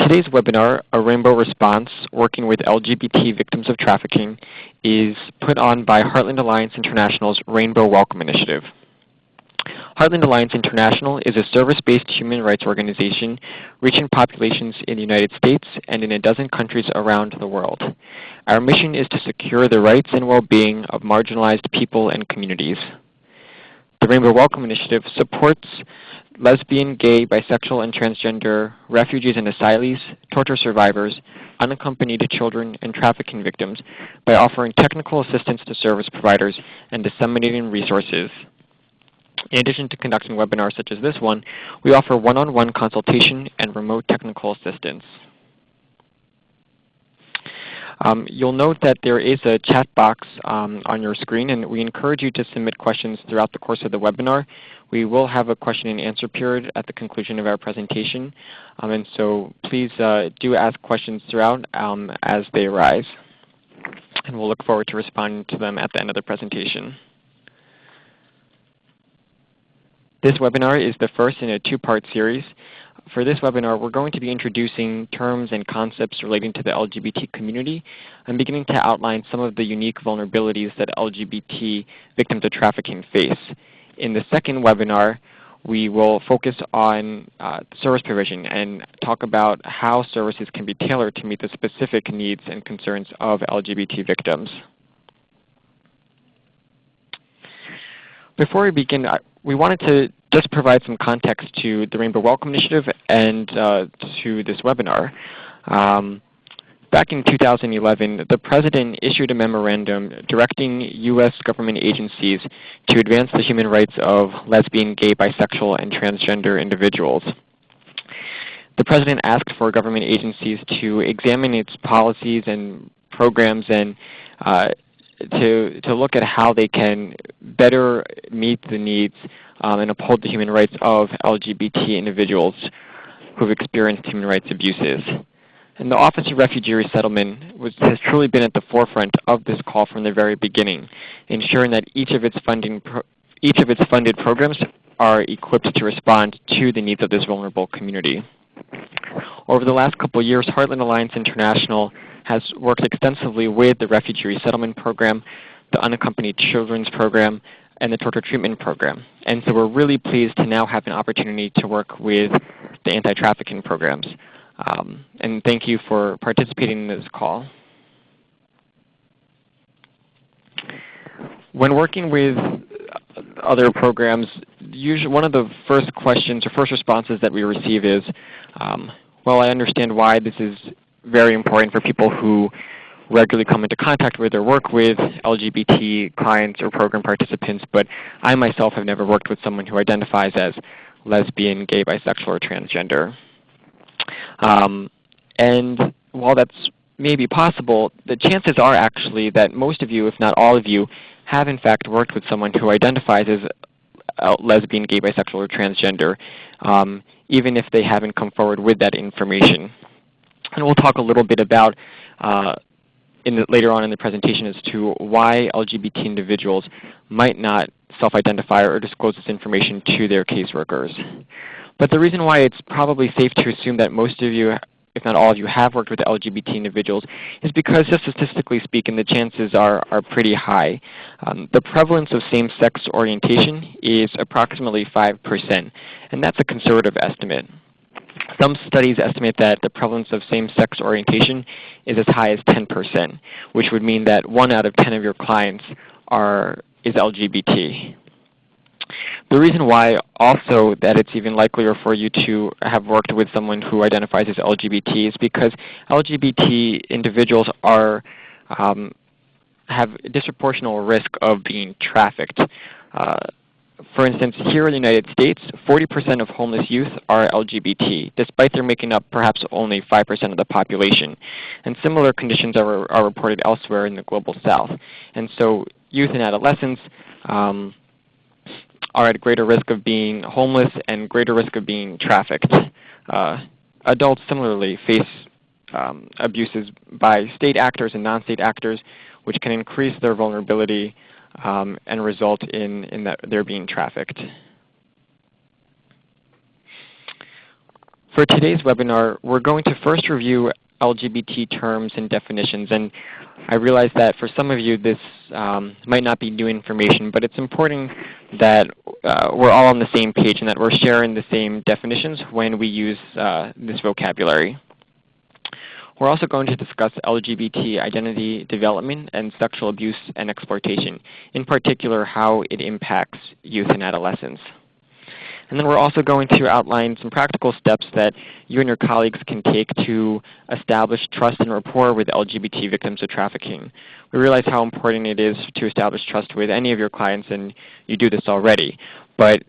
Today's webinar, A Rainbow Response, Working with LGBT Victims of Trafficking, is put on by Heartland Alliance International's Rainbow Welcome Initiative. Heartland Alliance International is a service-based human rights organization reaching populations in the United States and in a dozen countries around the world. Our mission is to secure the rights and well-being of marginalized people and communities. The Rainbow Welcome Initiative supports lesbian, gay, bisexual, and transgender refugees and asylees, torture survivors, unaccompanied children, and trafficking victims by offering technical assistance to service providers and disseminating resources. In addition to conducting webinars such as this one, we offer one-on-one consultation and remote technical assistance. You'll note that there is a chat box on your screen, and we encourage you to submit questions throughout the course of the webinar. We will have a question and answer period at the conclusion of our presentation, and so please do ask questions throughout as they arise, and we'll look forward to responding to them at the end of the presentation. This webinar is the first in a two-part series. For this webinar, we're going to be introducing terms and concepts relating to the LGBT community and beginning to outline some of the unique vulnerabilities that LGBT victims of trafficking face. In the second webinar, we will focus on service provision and talk about how services can be tailored to meet the specific needs and concerns of LGBT victims. Before we begin, we wanted to just provide some context to the Rainbow Welcome Initiative and to this webinar. Back in 2011, the President issued a memorandum directing U.S. government agencies to advance the human rights of lesbian, gay, bisexual, and transgender individuals. The President asked for government agencies to examine its policies and programs and to look at how they can better meet the needs and uphold the human rights of LGBT individuals who have experienced human rights abuses. And the Office of Refugee Resettlement has truly been at the forefront of this call from the very beginning, ensuring that each of its funded programs are equipped to respond to the needs of this vulnerable community. Over the last couple of years, Heartland Alliance International has worked extensively with the Refugee Resettlement Program, the Unaccompanied Children's Program, and the Torture Treatment Program. And so we're really pleased to now have an opportunity to work with the anti-trafficking programs. And thank you for participating in this call. When working with other programs, usually one of the first questions or first responses that we receive is, well, I understand why this is very important for people who regularly come into contact with or work with LGBT clients or program participants, but I myself have never worked with someone who identifies as lesbian, gay, bisexual, or transgender. And while that's maybe possible, the chances are actually that most of you, if not all of you, have in fact worked with someone who identifies as lesbian, gay, bisexual, or transgender, even if they haven't come forward with that information. And we'll talk a little bit about later on in the presentation as to why LGBT individuals might not self-identify or disclose this information to their caseworkers. But the reason why it's probably safe to assume that most of you, if not all of you, have worked with LGBT individuals is because, just statistically speaking, the chances are pretty high. The prevalence of same-sex orientation is approximately 5%, and that's a conservative estimate. Some studies estimate that the prevalence of same-sex orientation is as high as 10%, which would mean that 1 out of 10 of your clients is LGBT. The reason why also that it's even likelier for you to have worked with someone who identifies as LGBT is because LGBT individuals have a disproportional risk of being trafficked. For instance, here in the United States, 40% of homeless youth are LGBT, despite their making up perhaps only 5% of the population. And similar conditions are reported elsewhere in the global South. And so youth and adolescents are at greater risk of being homeless and greater risk of being trafficked. Adults similarly face abuses by state actors and non-state actors, which can increase their vulnerability and result in their being trafficked. For today's webinar, we're going to first review LGBT terms and definitions. And I realize that for some of you this might not be new information, but it's important that we're all on the same page and that we're sharing the same definitions when we use this vocabulary. We're also going to discuss LGBT identity development and sexual abuse and exploitation, in particular how it impacts youth and adolescents. And then we're also going to outline some practical steps that you and your colleagues can take to establish trust and rapport with LGBT victims of trafficking. We realize how important it is to establish trust with any of your clients, and you do this already. But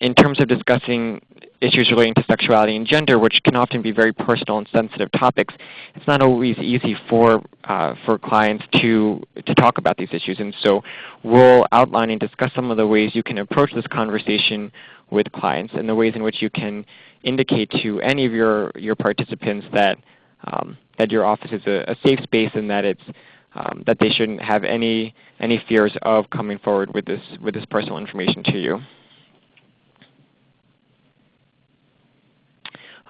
in terms of discussing issues relating to sexuality and gender, which can often be very personal and sensitive topics, it's not always easy for clients to talk about these issues. And so we'll outline and discuss some of the ways you can approach this conversation with clients and the ways in which you can indicate to any of your participants that that your office is a safe space and that it's that they shouldn't have any fears of coming forward with this personal information to you.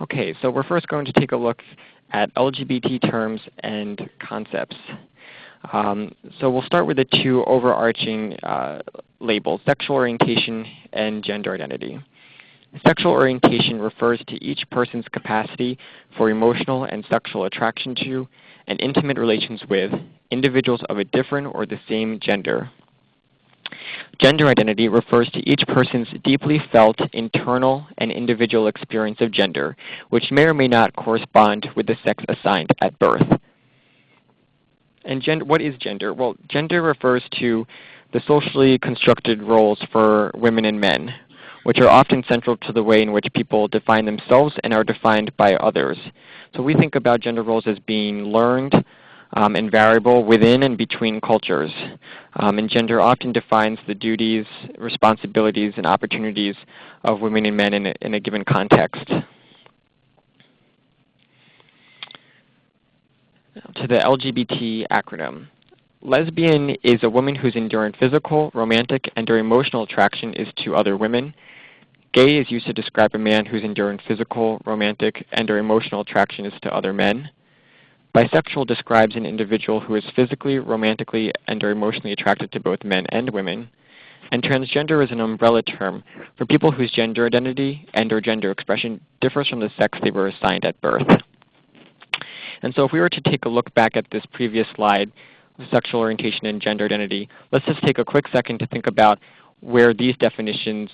Okay, so we're first going to take a look at LGBT terms and concepts. So we'll start with the two overarching labels, sexual orientation and gender identity. Sexual orientation refers to each person's capacity for emotional and sexual attraction to and intimate relations with individuals of a different or the same gender. Gender identity refers to each person's deeply felt internal and individual experience of gender, which may or may not correspond with the sex assigned at birth. And what is gender? Well, gender refers to the socially constructed roles for women and men, which are often central to the way in which people define themselves and are defined by others. So we think about gender roles as being learned and variable within and between cultures. And gender often defines the duties, responsibilities, and opportunities of women and men in a given context. Now, to the LGBT acronym. Lesbian is a woman whose enduring physical, romantic, and/or emotional attraction is to other women. Gay is used to describe a man whose enduring physical, romantic, and/or emotional attraction is to other men. Bisexual describes an individual who is physically, romantically, and/or emotionally attracted to both men and women. And transgender is an umbrella term for people whose gender identity and/or gender expression differs from the sex they were assigned at birth. And so if we were to take a look back at this previous slide, sexual orientation and gender identity, let's just take a quick second to think about where these definitions,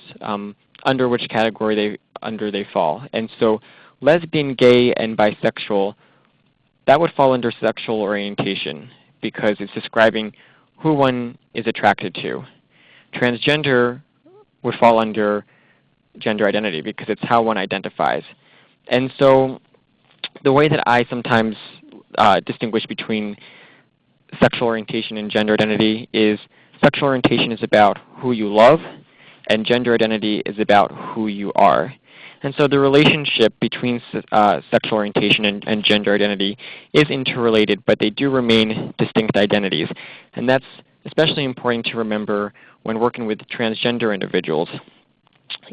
under which category they fall. And so lesbian, gay, and bisexual, that would fall under sexual orientation because it's describing who one is attracted to. Transgender would fall under gender identity because it's how one identifies. And so the way that I sometimes distinguish between sexual orientation and gender identity is sexual orientation is about who you love, and gender identity is about who you are. And so the relationship between sexual orientation and gender identity is interrelated, but they do remain distinct identities. And that's especially important to remember when working with transgender individuals.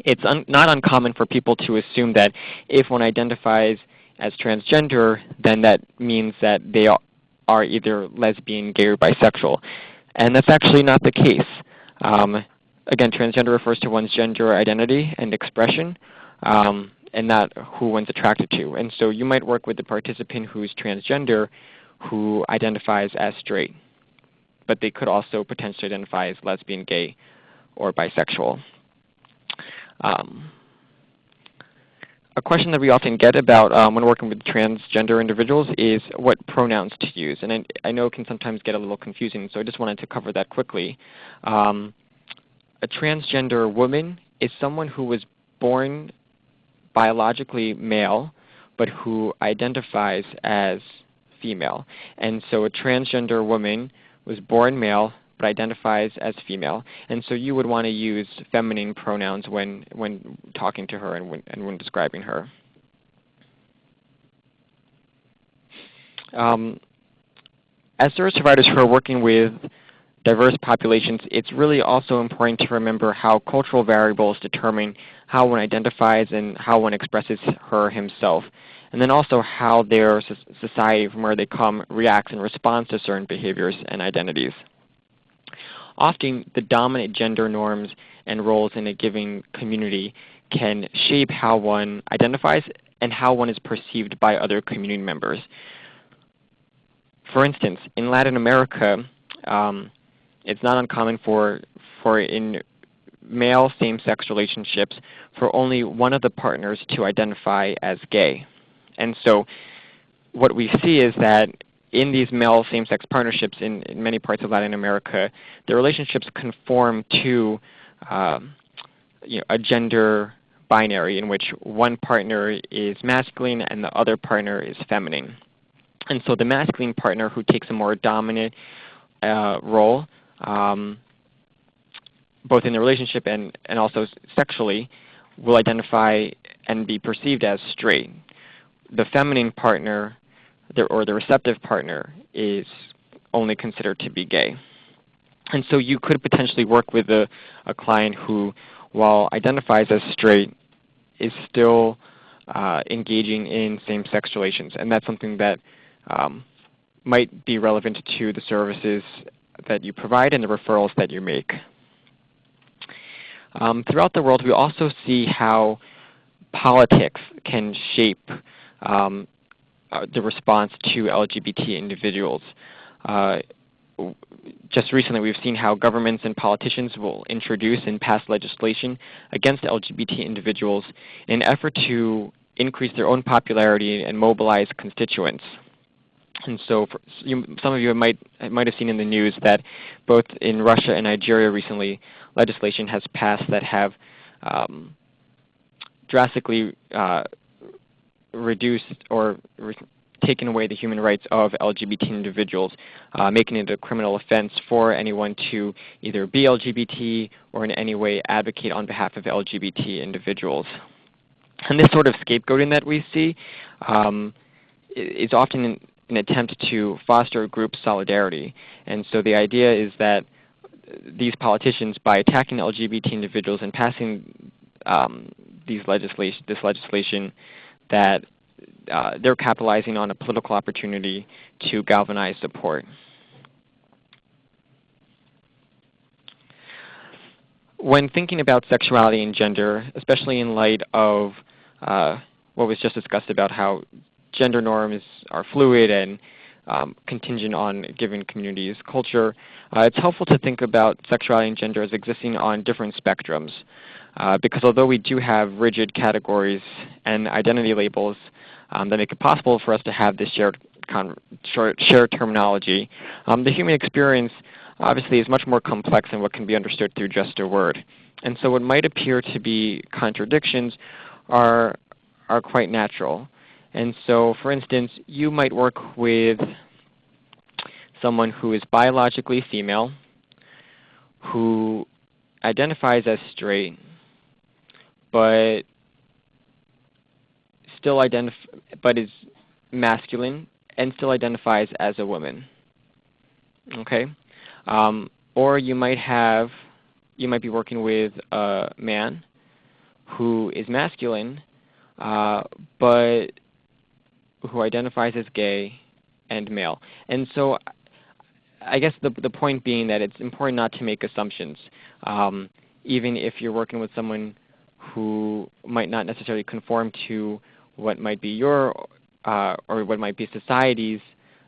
It's not uncommon for people to assume that if one identifies as transgender, then that means that they are either lesbian, gay, or bisexual. And that's actually not the case. Again, transgender refers to one's gender identity and expression, and not who one's attracted to. And so you might work with a participant who's transgender who identifies as straight, but they could also potentially identify as lesbian, gay, or bisexual. A question that we often get about when working with transgender individuals is what pronouns to use. And I know it can sometimes get a little confusing, so I just wanted to cover that quickly. A transgender woman is someone who was born biologically male, but who identifies as female. And so a transgender woman was born male, but identifies as female. And so you would want to use feminine pronouns when talking to her and when describing her. As service providers who are working with diverse populations, it's really also important to remember how cultural variables determine how one identifies and how one expresses her or himself, and then also how their society from where they come reacts in response to certain behaviors and identities. Often, the dominant gender norms and roles in a given community can shape how one identifies and how one is perceived by other community members. For instance, in Latin America, it's not uncommon for in male same-sex relationships for only one of the partners to identify as gay. And so what we see is that in these male same-sex partnerships in many parts of Latin America, the relationships conform to a gender binary in which one partner is masculine and the other partner is feminine. And so the masculine partner who takes a more dominant role, both in the relationship and also sexually, will identify and be perceived as straight. The feminine partner, or the receptive partner, is only considered to be gay. And so you could potentially work with a client who, while identifies as straight, is still engaging in same-sex relations. And that's something that might be relevant to the services that you provide and the referrals that you make. Throughout the world, we also see how politics can shape the response to LGBT individuals. Just recently, we've seen how governments and politicians will introduce and pass legislation against LGBT individuals in an effort to increase their own popularity and mobilize constituents. And so some of you might have seen in the news that both in Russia and Nigeria recently, legislation has passed that have drastically reduced or taken away the human rights of LGBT individuals, making it a criminal offense for anyone to either be LGBT or in any way advocate on behalf of LGBT individuals. And this sort of scapegoating that we see is often an attempt to foster group solidarity. And so the idea is that these politicians, by attacking LGBT individuals and passing this legislation, that they're capitalizing on a political opportunity to galvanize support. When thinking about sexuality and gender, especially in light of what was just discussed about how gender norms are fluid and contingent on given communities' culture, it's helpful to think about sexuality and gender as existing on different spectrums. Because although we do have rigid categories and identity labels that make it possible for us to have this shared terminology, the human experience obviously is much more complex than what can be understood through just a word. And so what might appear to be contradictions are quite natural. And so, for instance, you might work with someone who is biologically female, who identifies as straight, but is masculine and still identifies as a woman. Okay, or you might be working with a man who is masculine, but who identifies as gay and male. And so I guess the point being that it's important not to make assumptions. Even if you're working with someone who might not necessarily conform to what might be your or what might be society's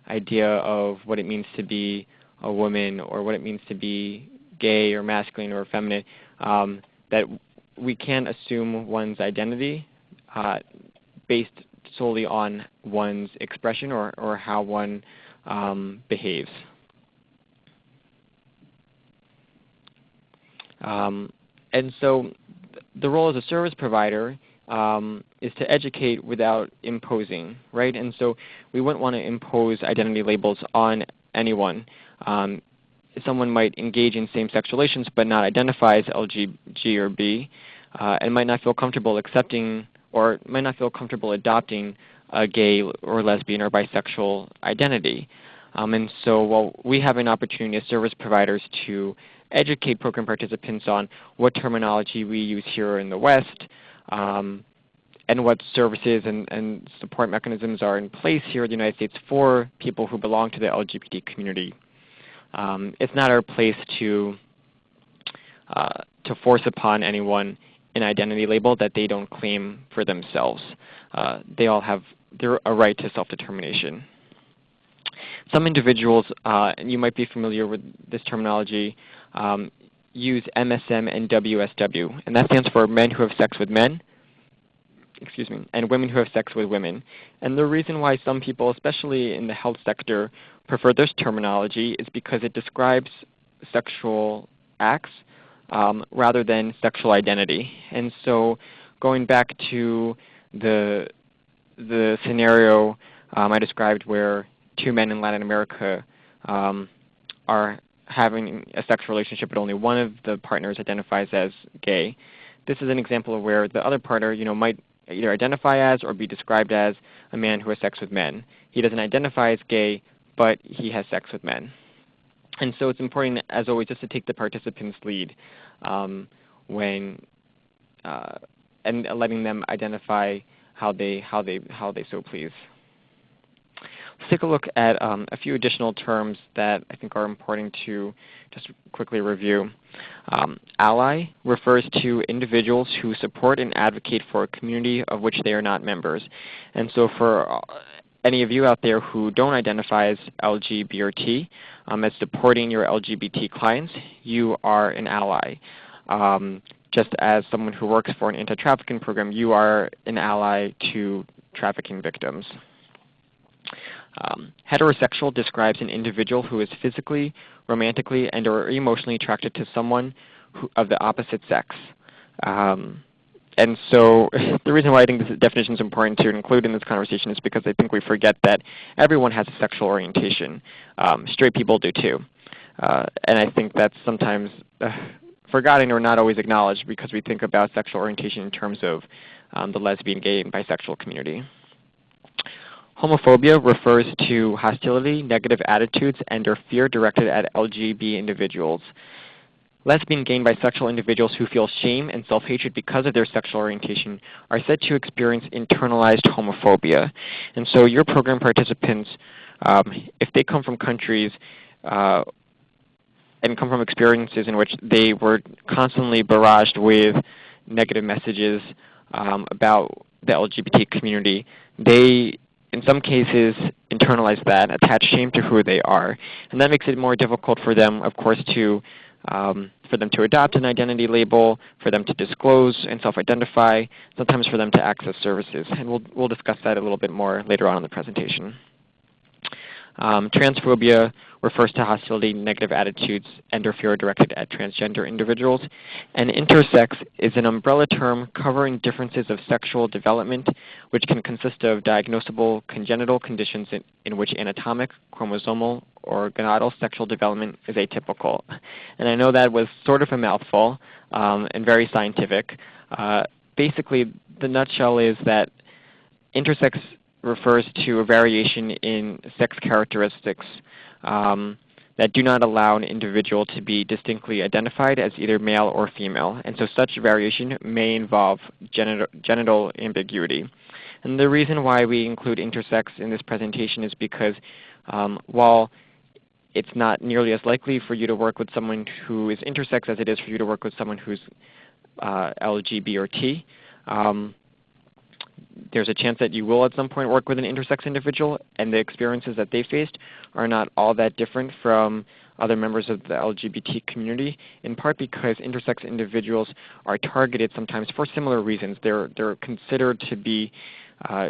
idea of what it means to be a woman or what it means to be gay or masculine or feminine, that we can't assume one's identity based solely on one's expression or how one behaves. And so the role as a service provider is to educate without imposing, right? And so we wouldn't want to impose identity labels on anyone. Someone might engage in same-sex relations but not identify as LG or B, and might not feel comfortable accepting or might not feel comfortable adopting a gay or lesbian or bisexual identity. And so while we have an opportunity as service providers to educate program participants on what terminology we use here in the West, and what services and support mechanisms are in place here in the United States for people who belong to the LGBT community. It's not our place to force upon anyone an identity label that they don't claim for themselves. They all have a right to self-determination. Some individuals, and you might be familiar with this terminology, use MSM and WSW, and that stands for men who have sex with men, and women who have sex with women. And the reason why some people, especially in the health sector, prefer this terminology is because it describes sexual acts rather than sexual identity. And so going back to the scenario I described where two men in Latin America are having a sexual relationship but only one of the partners identifies as gay, this is an example of where the other partner might either identify as or be described as a man who has sex with men. He doesn't identify as gay, but he has sex with men. And so it's important, as always, just to take the participants' lead when and letting them identify how they so please. Let's take a look at a few additional terms that I think are important to just quickly review. Ally refers to individuals who support and advocate for a community of which they are not members. And so for any of you out there who don't identify as LGBT, as supporting your LGBT clients, you are an ally. Just as someone who works for an anti-trafficking program, you are an ally to trafficking victims. Heterosexual describes an individual who is physically, romantically, and or emotionally attracted to someone of the opposite sex. And so the reason why I think this definition is important to include in this conversation is because I think we forget that everyone has a sexual orientation. Straight people do too. And I think that's sometimes forgotten or not always acknowledged because we think about sexual orientation in terms of the lesbian, gay, and bisexual community. Homophobia refers to hostility, negative attitudes, and or fear directed at LGBT individuals. Lesbian, gay, and bisexual individuals who feel shame and self-hatred because of their sexual orientation are said to experience internalized homophobia. And so your program participants, if they come from countries and come from experiences in which they were constantly barraged with negative messages about the LGBT community, they in some cases internalize that, attach shame to who they are. And that makes it more difficult for them, of course, for them to adopt an identity label, for them to disclose and self-identify, sometimes for them to access services. And we'll discuss that a little bit more later on in the presentation. Transphobia refers to hostility, negative attitudes, and or fear directed at transgender individuals. And intersex is an umbrella term covering differences of sexual development, which can consist of diagnosable congenital conditions in which anatomic, chromosomal, or gonadal sexual development is atypical. And I know that was sort of a mouthful and very scientific. Basically, the nutshell is that intersex refers to a variation in sex characteristics that do not allow an individual to be distinctly identified as either male or female. And so such variation may involve genital ambiguity. And the reason why we include intersex in this presentation is because while it's not nearly as likely for you to work with someone who is intersex as it is for you to work with someone who's LGBT or T, there's a chance that you will at some point work with an intersex individual, and the experiences that they faced are not all that different from other members of the LGBT community, in part because intersex individuals are targeted sometimes for similar reasons. They're considered to be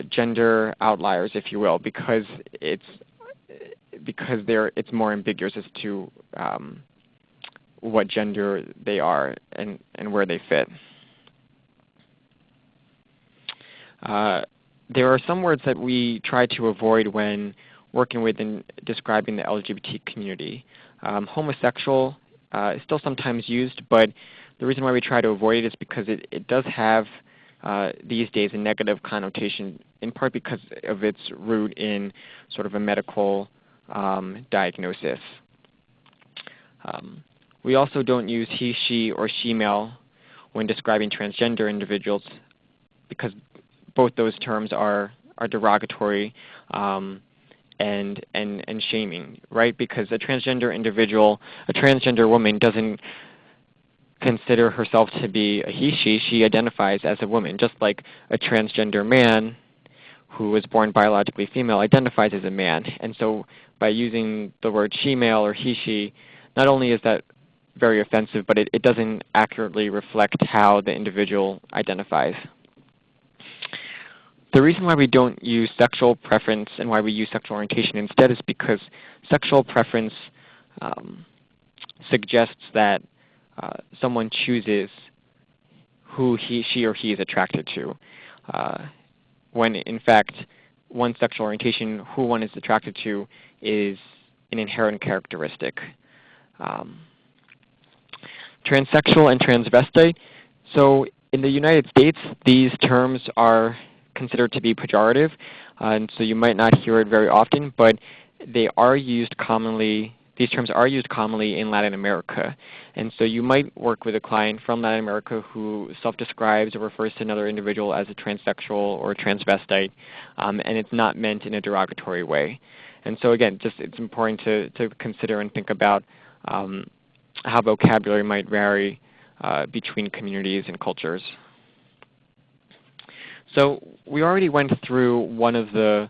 gender outliers, if you will, because it's more ambiguous as to what gender they are and where they fit. There are some words that we try to avoid when working with and describing the LGBT community. Homosexual is still sometimes used, but the reason why we try to avoid it is because it does have these days a negative connotation, in part because of its root in sort of a medical diagnosis. We also don't use he, she, or she-male when describing transgender individuals because both those terms are derogatory and shaming, right? Because a transgender individual, a transgender woman doesn't consider herself to be a he, she identifies as a woman, just like a transgender man who was born biologically female identifies as a man. And so by using the word she-male or he, she, not only is that very offensive, but it doesn't accurately reflect how the individual identifies. The reason why we don't use sexual preference and why we use sexual orientation instead is because sexual preference suggests that someone chooses who she or he is attracted to, when in fact one's sexual orientation, who one is attracted to, is an inherent characteristic. Transsexual and transvestite. So in the United States, these terms are considered to be pejorative, and so you might not hear it very often, but they are used commonly. These terms are used commonly in Latin America, and so you might work with a client from Latin America who self-describes or refers to another individual as a transsexual or a transvestite, and it's not meant in a derogatory way. And so again, just it's important to consider and think about how vocabulary might vary between communities and cultures. So we already went through one of the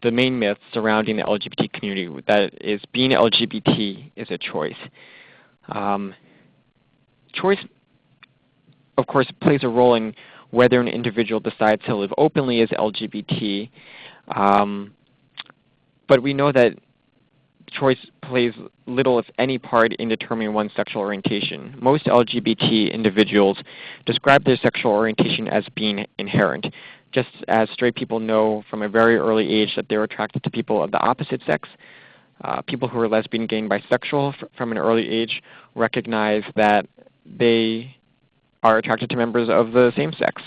main myths surrounding the LGBT community, that is being LGBT is a choice. Choice, of course, plays a role in whether an individual decides to live openly as LGBT, but we know that choice plays little, if any, part in determining one's sexual orientation. Most LGBT individuals describe their sexual orientation as being inherent, just as straight people know from a very early age that they're attracted to people of the opposite sex. People who are lesbian, gay, and bisexual from an early age recognize that they are attracted to members of the same sex.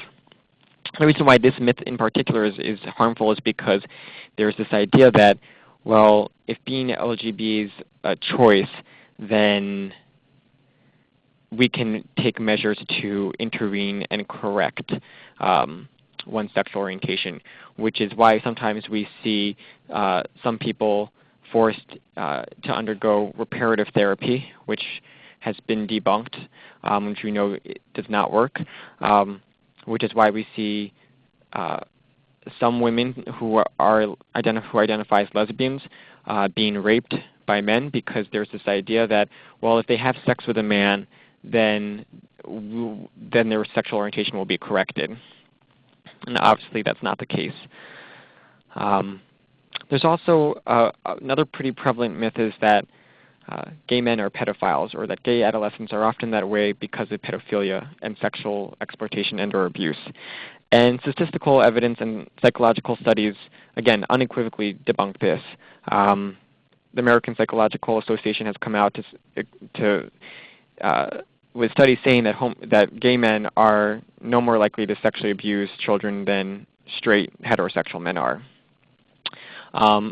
The reason why this myth in particular is harmful is because there's this idea that, well, if being LGBT is a choice, then we can take measures to intervene and correct one's sexual orientation, which is why sometimes we see some people forced to undergo reparative therapy, which has been debunked, which we know it does not work, which is why we see some women who identify as lesbians being raped by men, because there's this idea that, well, if they have sex with a man, then their sexual orientation will be corrected. And obviously that's not the case. There's also another pretty prevalent myth is that gay men are pedophiles, or that gay adolescents are often that way because of pedophilia and sexual exploitation and or abuse. And statistical evidence and psychological studies, again, unequivocally debunk this. The American Psychological Association has come out with studies saying that gay men are no more likely to sexually abuse children than straight heterosexual men are.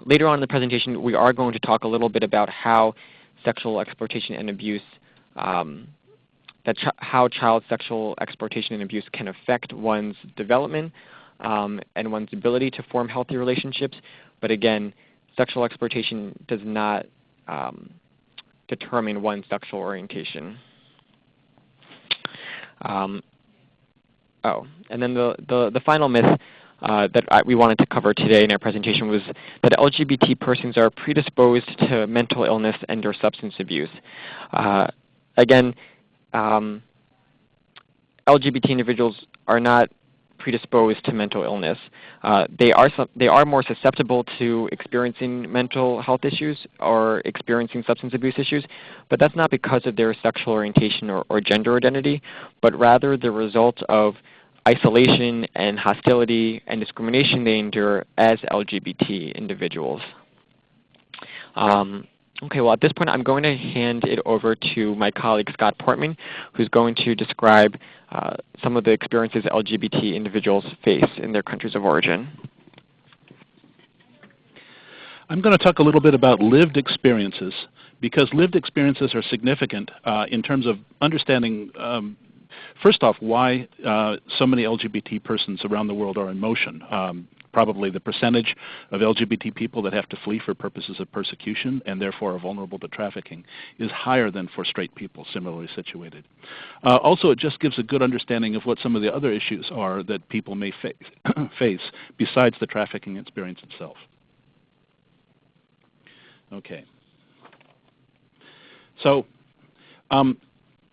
Later on in the presentation, we are going to talk a little bit about how sexual exploitation and abuse, how child sexual exploitation and abuse can affect one's development and one's ability to form healthy relationships. But again, sexual exploitation does not determine one's sexual orientation. And then the final myth that we wanted to cover today in our presentation was that LGBT persons are predisposed to mental illness and or substance abuse. Again, LGBT individuals are not predisposed to mental illness. They are more susceptible to experiencing mental health issues or experiencing substance abuse issues, but that's not because of their sexual orientation or gender identity, but rather the result of isolation and hostility and discrimination they endure as LGBT individuals. Okay, well, at this point, I'm going to hand it over to my colleague, Scott Portman, who's going to describe some of the experiences LGBT individuals face in their countries of origin. I'm going to talk a little bit about lived experiences, because lived experiences are significant in terms of understanding, first off, why so many LGBT persons around the world are in motion. Probably the percentage of LGBT people that have to flee for purposes of persecution and therefore are vulnerable to trafficking is higher than for straight people similarly situated. Also, it just gives a good understanding of what some of the other issues are that people may face besides the trafficking experience itself. Okay. So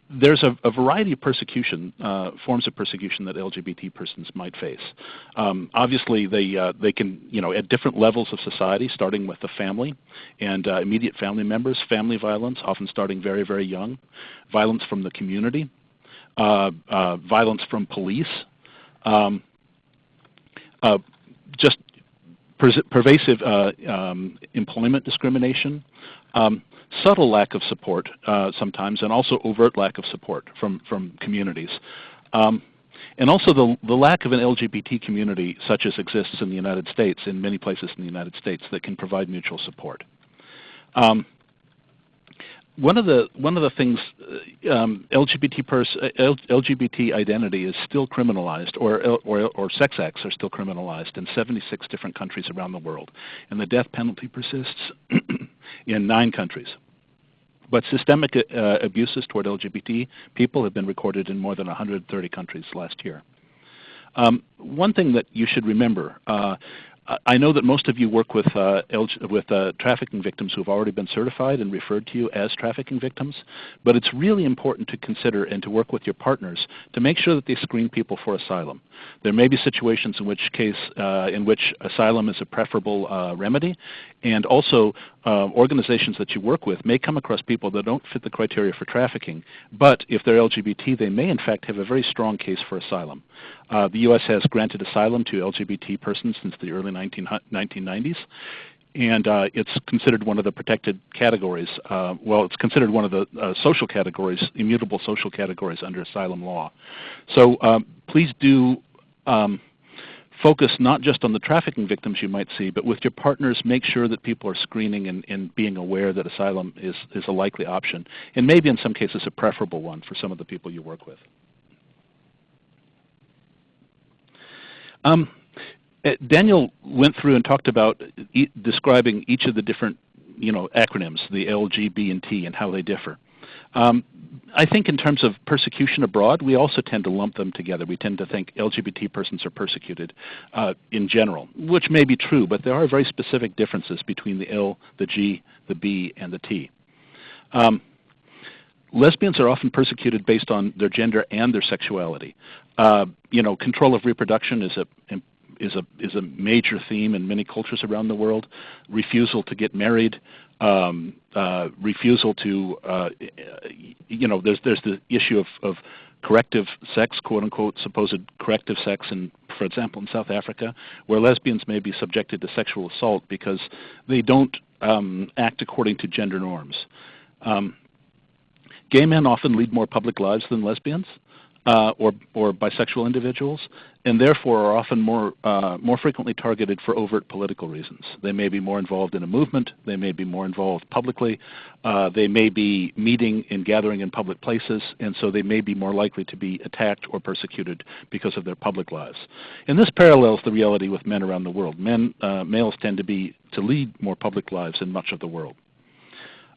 there's a variety of persecution, forms of persecution that LGBT persons might face. Obviously, they can, at different levels of society, starting with the family and immediate family members, family violence, often starting very, very young, violence from the community, violence from police, just pervasive employment discrimination, subtle lack of support sometimes, and also overt lack of support from communities. And also the lack of an LGBT community such as exists in the United States, in many places in the United States, that can provide mutual support. One of the things, LGBT identity is still criminalized, or sex acts are still criminalized in 76 different countries around the world, and the death penalty persists in 9 countries. But systemic abuses toward LGBT people have been recorded in more than 130 countries last year. One thing that you should remember, I know that most of you work with trafficking victims who have already been certified and referred to you as trafficking victims, but it's really important to consider and to work with your partners to make sure that they screen people for asylum. There may be situations in which asylum is a preferable remedy, and also organizations that you work with may come across people that don't fit the criteria for trafficking, but if they're LGBT, they may in fact have a very strong case for asylum. The U.S. has granted asylum to LGBT persons since the early 1990s, and it's considered one of the protected categories. It's considered one of the social categories, immutable social categories under asylum law. So please do focus not just on the trafficking victims you might see, but with your partners, make sure that people are screening and being aware that asylum is a likely option, and maybe in some cases a preferable one for some of the people you work with. Daniel went through and talked about describing each of the different acronyms, the L, G, B, and T, and how they differ. I think in terms of persecution abroad, we also tend to lump them together. We tend to think LGBT persons are persecuted in general, which may be true, but there are very specific differences between the L, the G, the B, and the T. Lesbians are often persecuted based on their gender and their sexuality. Control of reproduction is a major theme in many cultures around the world. Refusal to get married, refusal to, there's the issue of corrective sex, quote unquote, supposed corrective sex, for example, in South Africa, where lesbians may be subjected to sexual assault because they don't act according to gender norms. Gay men often lead more public lives than lesbians or bisexual individuals, and therefore are often more frequently targeted for overt political reasons. They may be more involved in a movement, they may be more involved publicly, they may be meeting and gathering in public places, and so they may be more likely to be attacked or persecuted because of their public lives. And this parallels the reality with men around the world. Males tend to lead more public lives in much of the world.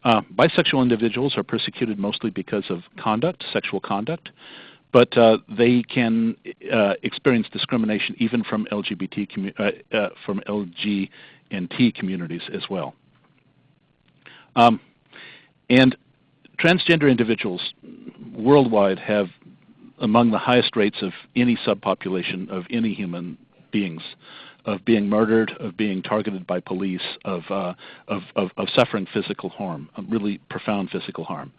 Bisexual individuals are persecuted mostly because of sexual conduct, but they can experience discrimination even from from LG and T communities as well. And transgender individuals worldwide have among the highest rates of any subpopulation of any human beings, of being murdered, of being targeted by police, of suffering physical harm, really profound physical harm.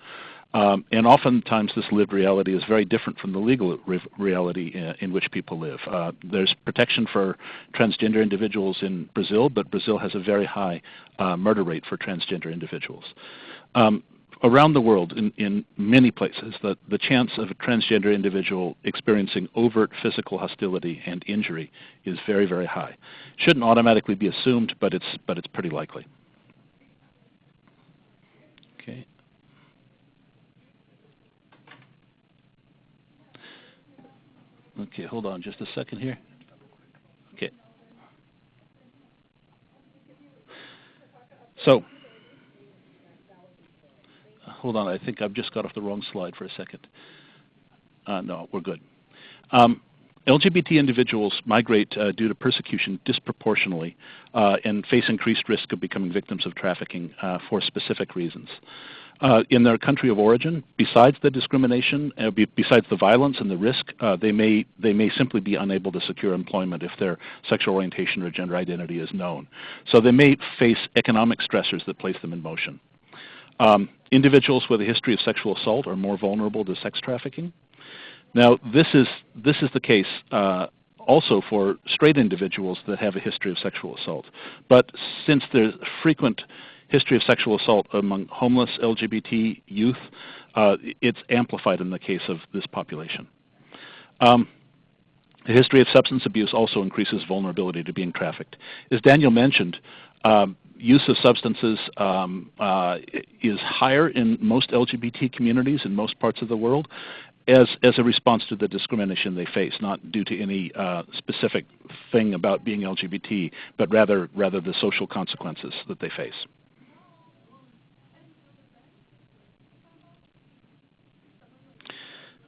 And oftentimes this lived reality is very different from the legal reality in which people live. There's protection for transgender individuals in Brazil, but Brazil has a very high murder rate for transgender individuals. around the world, in many places, the chance of a transgender individual experiencing overt physical hostility and injury is very, very high. Shouldn't automatically be assumed, but it's pretty likely. Okay. Okay, hold on just a second here. Okay. So, hold on, I think I've just got off the wrong slide for a second. No, we're good. LGBT individuals migrate due to persecution disproportionately and face increased risk of becoming victims of trafficking for specific reasons. In their country of origin, besides the discrimination, besides the violence and the risk, they may simply be unable to secure employment if their sexual orientation or gender identity is known. So they may face economic stressors that place them in motion. Individuals with a history of sexual assault are more vulnerable to sex trafficking. Now, this is the case also for straight individuals that have a history of sexual assault. But since there's frequent history of sexual assault among homeless LGBT youth, it's amplified in the case of this population. A history of substance abuse also increases vulnerability to being trafficked. As Daniel mentioned, use of substances is higher in most LGBT communities in most parts of the world as a response to the discrimination they face, not due to any specific thing about being LGBT, but rather the social consequences that they face.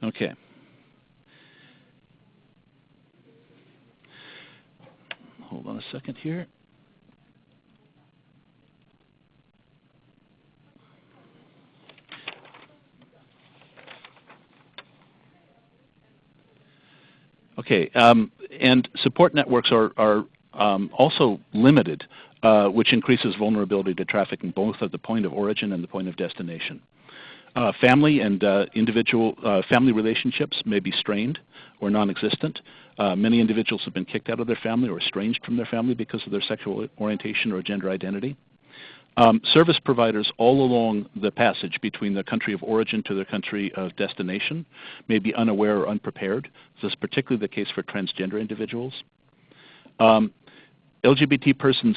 Okay. Hold on a second here. Okay, and support networks are also limited, which increases vulnerability to trafficking both at the point of origin and the point of destination. Family and individual family relationships may be strained or non-existent. Many individuals have been kicked out of their family or estranged from their family because of their sexual orientation or gender identity. Service providers all along the passage between their country of origin to their country of destination may be unaware or unprepared. This is particularly the case for transgender individuals. LGBT persons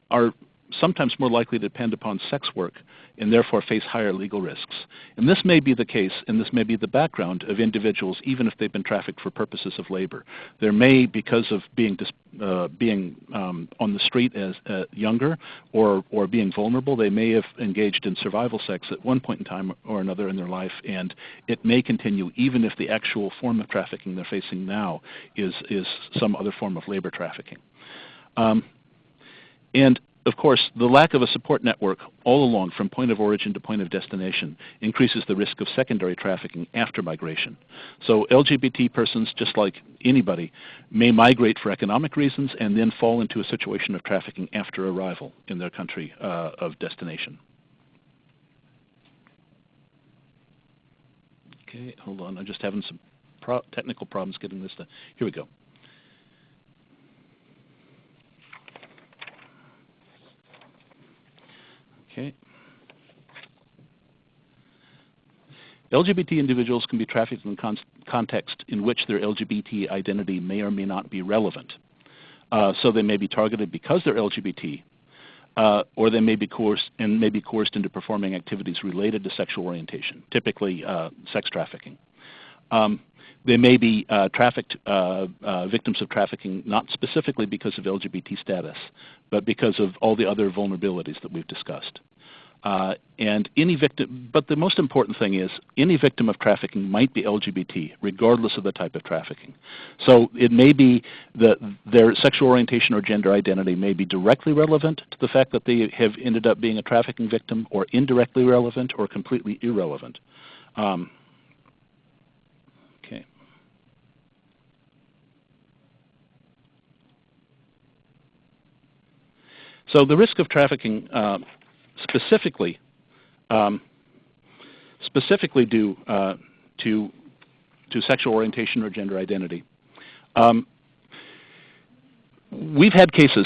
are sometimes more likely to depend upon sex work and therefore face higher legal risks. And this may be the case, and this may be the background of individuals even if they've been trafficked for purposes of labor. There may, because of being on the street as younger or being vulnerable, they may have engaged in survival sex at one point in time or another in their life, and it may continue even if the actual form of trafficking they're facing now is some other form of labor trafficking. And of course, the lack of a support network all along from point of origin to point of destination increases the risk of secondary trafficking after migration. So LGBT persons, just like anybody, may migrate for economic reasons and then fall into a situation of trafficking after arrival in their country of destination. Okay, hold on. I'm just having some technical problems getting this done. Here we go. Okay. LGBT individuals can be trafficked in context in which their LGBT identity may or may not be relevant. So they may be targeted because they're LGBT, or they may be coerced into performing activities related to sexual orientation, typically sex trafficking. They may be victims of trafficking not specifically because of LGBT status, but because of all the other vulnerabilities that we've discussed. And any victim, but the most important thing is any victim of trafficking might be LGBT, regardless of the type of trafficking. So it may be that their sexual orientation or gender identity may be directly relevant to the fact that they have ended up being a trafficking victim, or indirectly relevant, or completely irrelevant. Okay. So the risk of trafficking specifically due to sexual orientation or gender identity. we've had cases,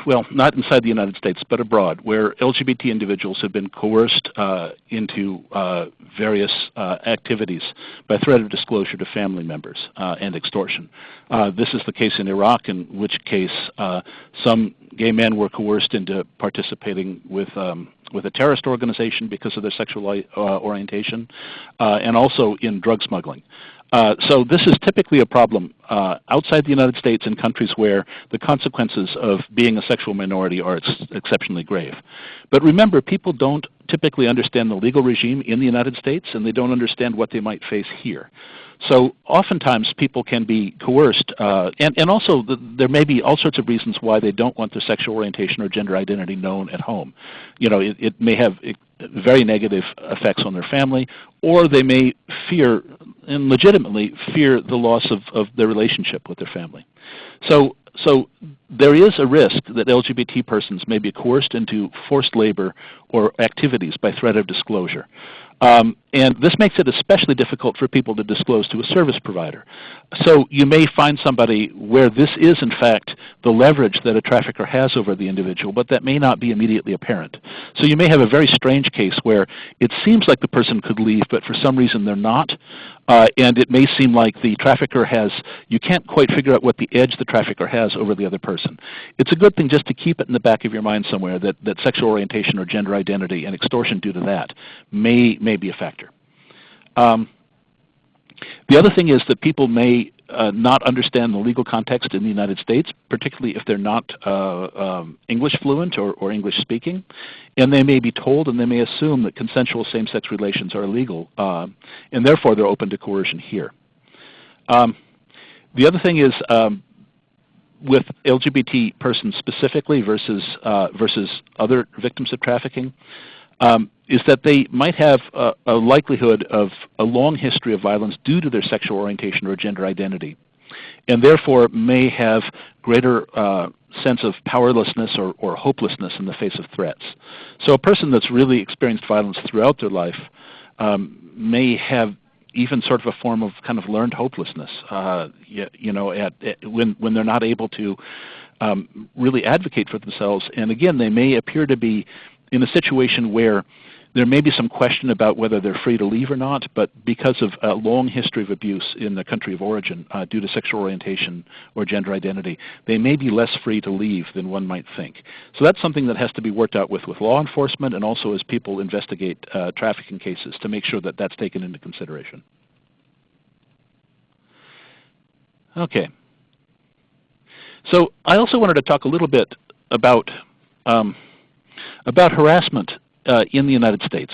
well, not inside the United States, but abroad, where LGBT individuals have been coerced into various activities by threat of disclosure to family members and extortion. This is the case in Iraq, in which case some gay men were coerced into participating with a terrorist organization because of their sexual orientation, and also in drug smuggling. So this is typically a problem outside the United States in countries where the consequences of being a sexual minority are exceptionally grave. But remember, people don't typically understand the legal regime in the United States, and they don't understand what they might face here. So oftentimes people can be coerced, and also there may be all sorts of reasons why they don't want their sexual orientation or gender identity known at home. You know, it may have very negative effects on their family, or they may fear, and legitimately fear, the loss of their relationship with their family. So there is a risk that LGBT persons may be coerced into forced labor or activities by threat of disclosure. And this makes it especially difficult for people to disclose to a service provider. So you may find somebody where this is, in fact, the leverage that a trafficker has over the individual, but that may not be immediately apparent. So you may have a very strange case where it seems like the person could leave, but for some reason they're not. And it may seem like the trafficker has, you can't quite figure out what the edge the trafficker has over the other person. It's a good thing just to keep it in the back of your mind somewhere that sexual orientation or gender identity and extortion due to that may be a factor. The other thing is that people may not understand the legal context in the United States, particularly if they're not English fluent or English speaking, and they may be told and they may assume that consensual same-sex relations are illegal, and therefore they're open to coercion here. The other thing is with LGBT persons specifically versus other victims of trafficking, is that they might have a likelihood of a long history of violence due to their sexual orientation or gender identity, and therefore may have greater sense of powerlessness or hopelessness in the face of threats. So a person that's really experienced violence throughout their life may have even sort of a form of kind of learned hopelessness, you know, when they're not able to really advocate for themselves. And again, they may appear to be in a situation where there may be some question about whether they're free to leave or not, but because of a long history of abuse in the country of origin due to sexual orientation or gender identity, they may be less free to leave than one might think. So that's something that has to be worked out with law enforcement and also as people investigate trafficking cases to make sure that that's taken into consideration. Okay. So I also wanted to talk a little bit about harassment in the United States,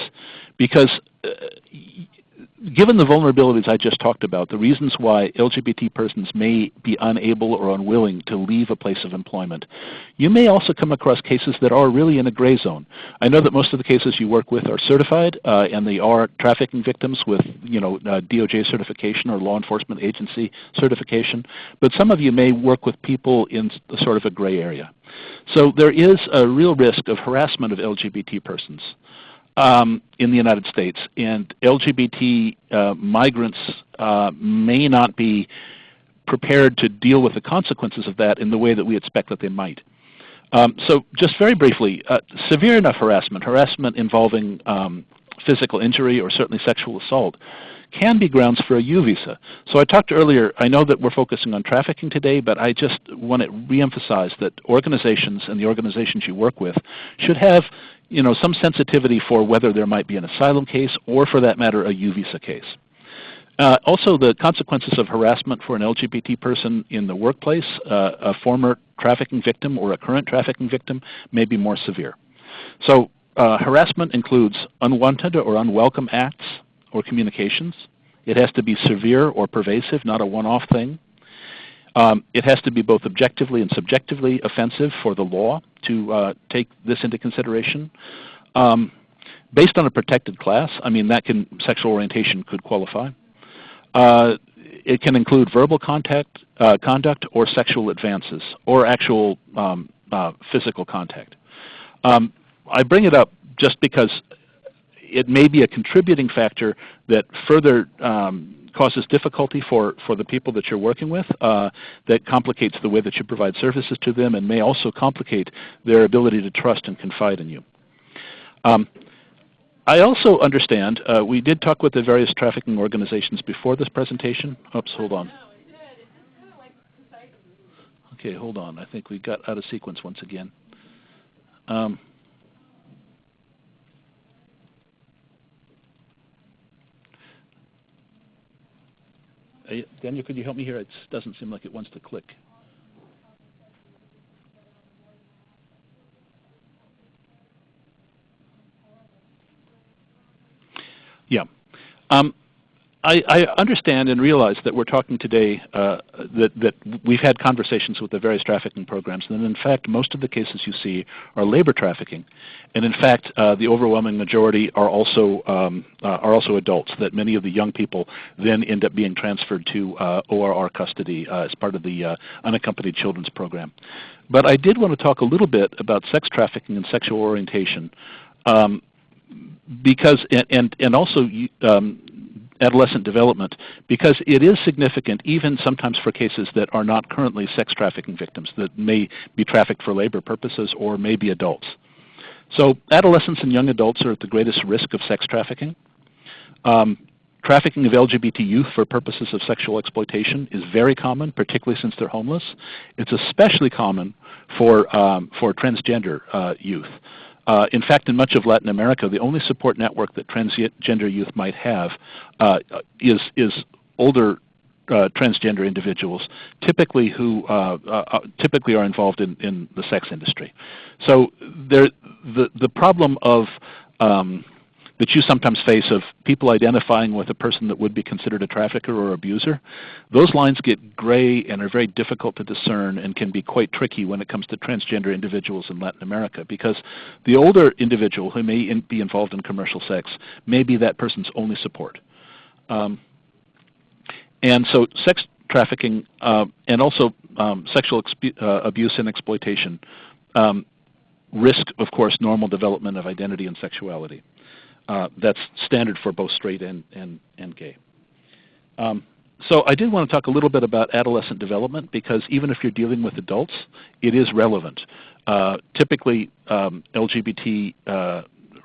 because given the vulnerabilities I just talked about, the reasons why LGBT persons may be unable or unwilling to leave a place of employment, you may also come across cases that are really in a gray zone. I know that most of the cases you work with are certified, and they are trafficking victims with, you know, DOJ certification or law enforcement agency certification, but some of you may work with people in sort of a gray area. So there is a real risk of harassment of LGBT persons in the United States, and LGBT migrants may not be prepared to deal with the consequences of that in the way that we expect that they might. So just very briefly, severe enough harassment involving physical injury or certainly sexual assault can be grounds for a U visa. So I talked earlier, I know that we're focusing on trafficking today, but I just want to reemphasize that organizations and the organizations you work with should have, you know, some sensitivity for whether there might be an asylum case or, for that matter, a U visa case. Also, the consequences of harassment for an LGBT person in the workplace, a former trafficking victim or a current trafficking victim, may be more severe. So harassment includes unwanted or unwelcome acts or communications. It has to be severe or pervasive, not a one-off thing. It has to be both objectively and subjectively offensive for the law to take this into consideration. Based on a protected class, I mean, sexual orientation could qualify. It can include verbal conduct or sexual advances or actual physical contact. I bring it up just because it may be a contributing factor that further causes difficulty for the people that you're working with, that complicates the way that you provide services to them, and may also complicate their ability to trust and confide in you. I also understand, we did talk with the various trafficking organizations before this presentation. Oops, hold on. Okay, hold on. I think we got out of sequence once again. Daniel, could you help me here? It doesn't seem like it wants to click. Yeah. I understand and realize that we're talking today that we've had conversations with the various trafficking programs, and in fact most of the cases you see are labor trafficking, and in fact the overwhelming majority are also adults. That many of the young people then end up being transferred to ORR custody as part of the unaccompanied children's program. But I did want to talk a little bit about sex trafficking and sexual orientation, because and also adolescent development, because it is significant even sometimes for cases that are not currently sex trafficking victims, that may be trafficked for labor purposes or may be adults. So adolescents and young adults are at the greatest risk of sex trafficking. Trafficking of LGBT youth for purposes of sexual exploitation is very common, particularly since they're homeless. It's especially common for transgender youth. In fact, in much of Latin America, the only support network that transgender youth might have is older transgender individuals, typically who typically are involved in the sex industry. So the problem of that you sometimes face of people identifying with a person that would be considered a trafficker or abuser, those lines get gray and are very difficult to discern and can be quite tricky when it comes to transgender individuals in Latin America, because the older individual who may be involved in commercial sex may be that person's only support. And so sex trafficking and also sexual abuse and exploitation risk, of course, normal development of identity and sexuality. That's standard for both straight and gay. So I did want to talk a little bit about adolescent development, because even if you're dealing with adults, it is relevant. Typically, LGBT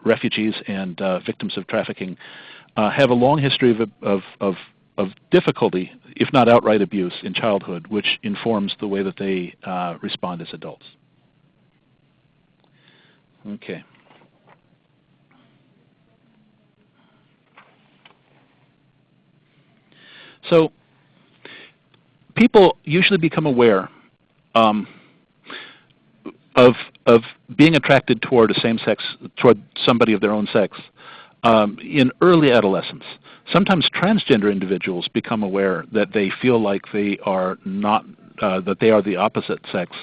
refugees and victims of trafficking have a long history of difficulty, if not outright abuse, in childhood, which informs the way that they respond as adults. Okay. So people usually become aware of being attracted toward toward somebody of their own sex in early adolescence. Sometimes transgender individuals become aware that they feel like they are not that they are the opposite sex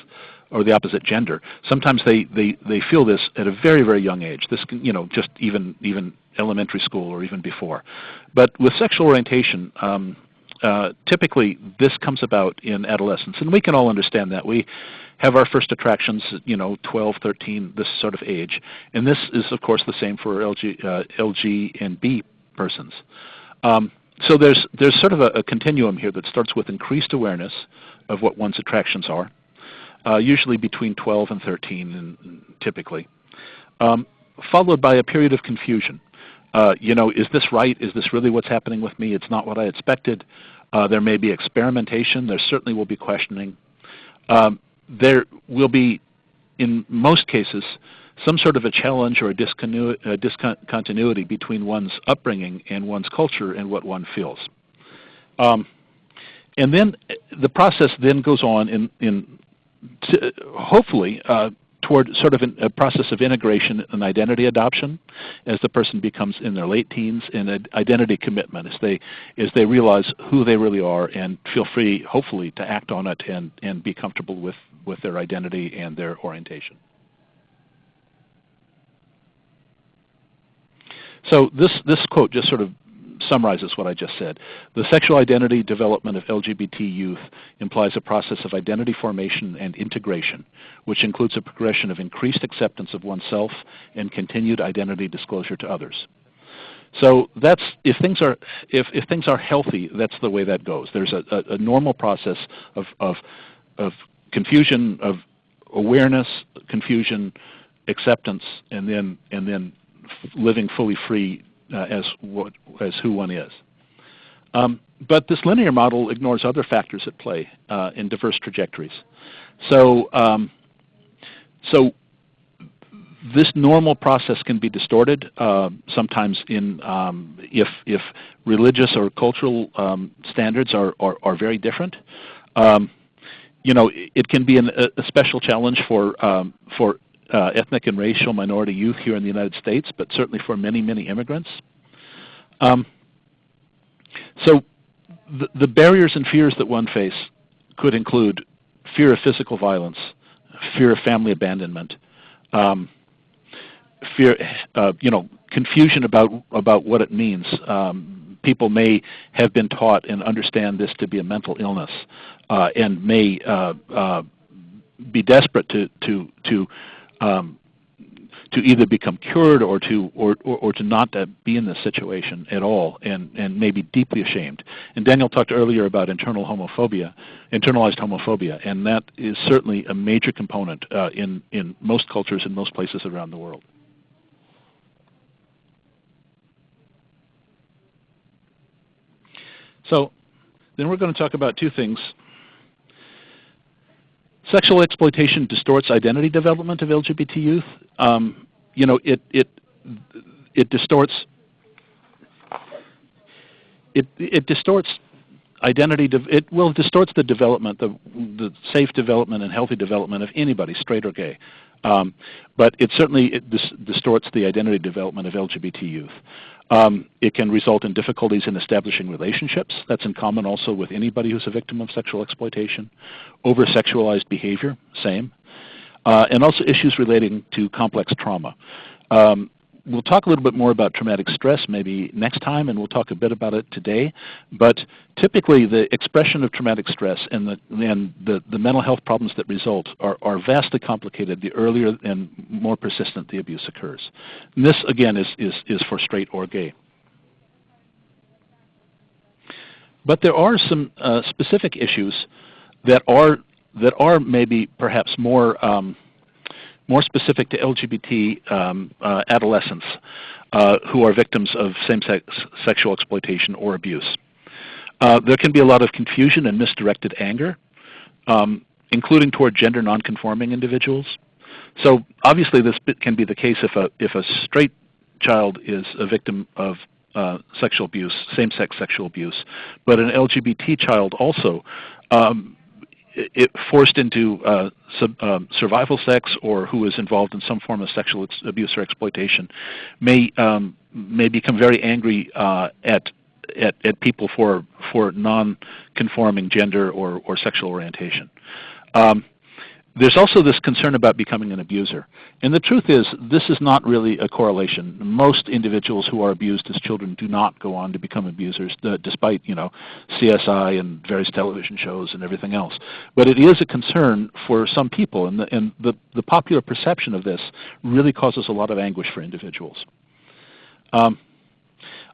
or the opposite gender. Sometimes they feel this at a very, very young age. This can, just even elementary school or even before. But with sexual orientation, typically this comes about in adolescence, and we can all understand that. We have our first attractions, 12, 13, this sort of age, and this is of course the same for LG and B persons. So there's sort of a continuum here that starts with increased awareness of what one's attractions are, usually between 12 and 13, typically, followed by a period of confusion. Is this right? Is this really what's happening with me? It's not what I expected. There may be experimentation. There certainly will be questioning. There will be, in most cases, some sort of a challenge or a discontinuity between one's upbringing and one's culture and what one feels. And then the process then goes on hopefully toward sort of a process of integration and identity adoption as the person becomes in their late teens, and identity commitment as they realize who they really are and feel free, hopefully, to act on it and be comfortable with their identity and their orientation. So this quote just sort of summarizes what I just said. The sexual identity development of LGBT youth implies a process of identity formation and integration, which includes a progression of increased acceptance of oneself and continued identity disclosure to others. So that's if things are healthy, that's the way that goes. There's a normal process of confusion, of awareness, confusion, acceptance, and then living fully free as who one is. But this linear model ignores other factors at play in diverse trajectories. So this normal process can be distorted sometimes if religious or cultural standards are very different. It can be a special challenge for ethnic and racial minority youth here in the United States, but certainly for many immigrants. So the barriers and fears that one face could include fear of physical violence, fear of family abandonment, fear, confusion about what it means. People may have been taught and understand this to be a mental illness, and may be desperate to either become cured or to not be in this situation at all, and may be deeply ashamed. And Daniel talked earlier about internalized homophobia, and that is certainly a major component in most cultures and most places around the world. So then we're going to talk about two things. Sexual exploitation distorts identity development of LGBT youth. It distorts identity. It distorts the development, the safe development and healthy development of anybody, straight or gay. But it certainly distorts the identity development of LGBT youth. It can result in difficulties in establishing relationships. That's in common also with anybody who's a victim of sexual exploitation. Over-sexualized behavior, same. And also issues relating to complex trauma. We'll talk a little bit more about traumatic stress maybe next time, and we'll talk a bit about it today. But typically the expression of traumatic stress and the mental health problems that result are vastly complicated the earlier and more persistent the abuse occurs. And this, again, is for straight or gay. But there are some specific issues that are maybe perhaps more specific to LGBT adolescents who are victims of same-sex sexual exploitation or abuse. There can be a lot of confusion and misdirected anger, including toward gender nonconforming individuals. So obviously this can be the case if a straight child is a victim of sexual abuse, same-sex sexual abuse, but an LGBT child also forced into survival sex, or who is involved in some form of sexual abuse or exploitation, may become very angry at people for non-conforming gender or sexual orientation. There's also this concern about becoming an abuser. And the truth is, this is not really a correlation. Most individuals who are abused as children do not go on to become abusers, despite CSI and various television shows and everything else. But it is a concern for some people, and the popular perception of this really causes a lot of anguish for individuals.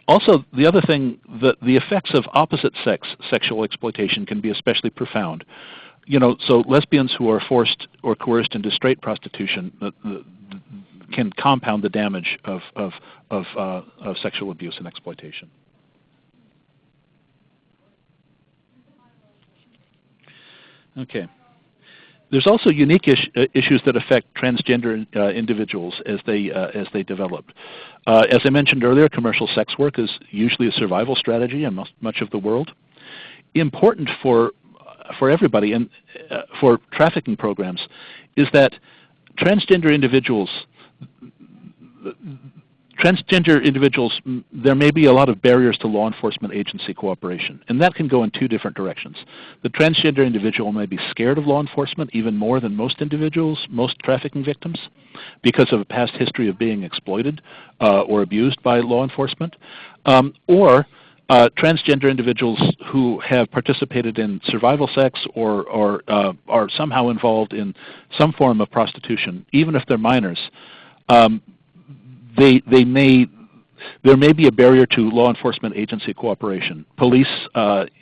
Also, the other thing, the effects of opposite sex sexual exploitation can be especially profound. So lesbians who are forced or coerced into straight prostitution can compound the damage of sexual abuse and exploitation. Okay. There's also unique issues that affect transgender individuals as they develop. As I mentioned earlier, commercial sex work is usually a survival strategy in much of the world. Important for everybody and for trafficking programs is that transgender individuals, there may be a lot of barriers to law enforcement agency cooperation, and that can go in two different directions. The transgender individual may be scared of law enforcement even more than most individuals, most trafficking victims, because of a past history of being exploited or abused by law enforcement, or transgender individuals who have participated in survival sex or are somehow involved in some form of prostitution, even if they're minors, they may there may be a barrier to law enforcement agency cooperation. Police,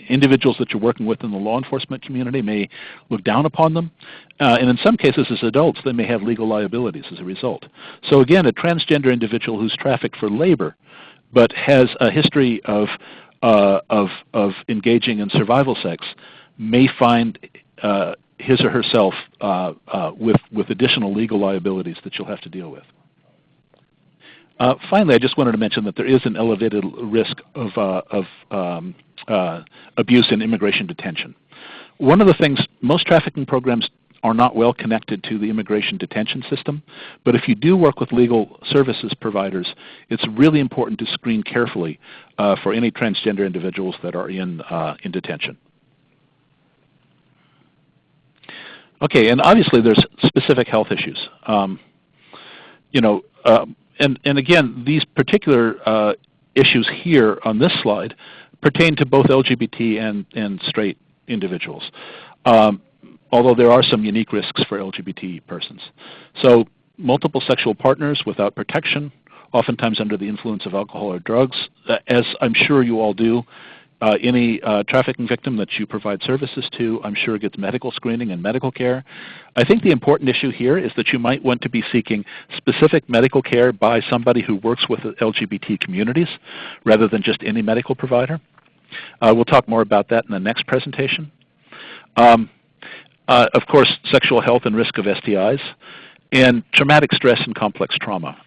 individuals that you're working with in the law enforcement community may look down upon them, and in some cases as adults they may have legal liabilities as a result. So again, a transgender individual who's trafficked for labor but has a history of engaging in survival sex may find his or herself with additional legal liabilities that you'll have to deal with. Finally, I just wanted to mention that there is an elevated risk of abuse in immigration detention. One of the things, most trafficking programs are not well connected to the immigration detention system, but if you do work with legal services providers, it's really important to screen carefully for any transgender individuals that are in detention. Okay, and obviously there's specific health issues. And again, these particular issues here on this slide pertain to both LGBT and straight individuals, although there are some unique risks for LGBT persons. So multiple sexual partners without protection, oftentimes under the influence of alcohol or drugs, as I'm sure you all do. Any trafficking victim that you provide services to, I'm sure gets medical screening and medical care. I think the important issue here is that you might want to be seeking specific medical care by somebody who works with LGBT communities rather than just any medical provider. We'll talk more about that in the next presentation. Of course, sexual health and risk of STIs, and traumatic stress and complex trauma.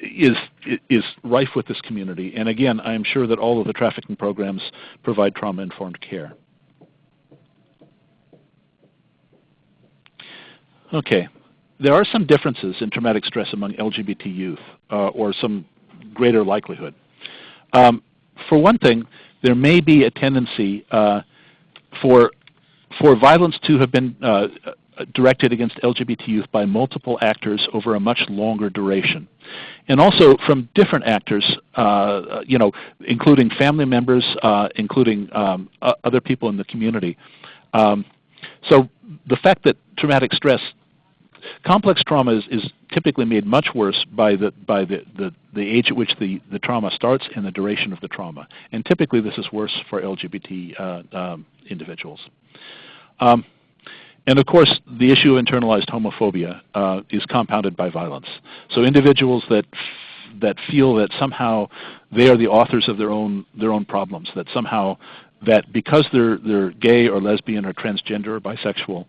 Is rife with this community. And again, I am sure that all of the trafficking programs provide trauma-informed care. Okay, there are some differences in traumatic stress among LGBT youth, or some greater likelihood. For one thing, there may be a tendency for violence to have been directed against LGBT youth by multiple actors over a much longer duration. And also from different actors, including family members, including other people in the community. So the fact that traumatic stress, complex trauma is typically made much worse by the age at which the trauma starts and the duration of the trauma. And typically this is worse for LGBT individuals. And of course, the issue of internalized homophobia is compounded by violence. So individuals that feel that somehow they are the authors of their own problems, that somehow that because they're gay or lesbian or transgender or bisexual,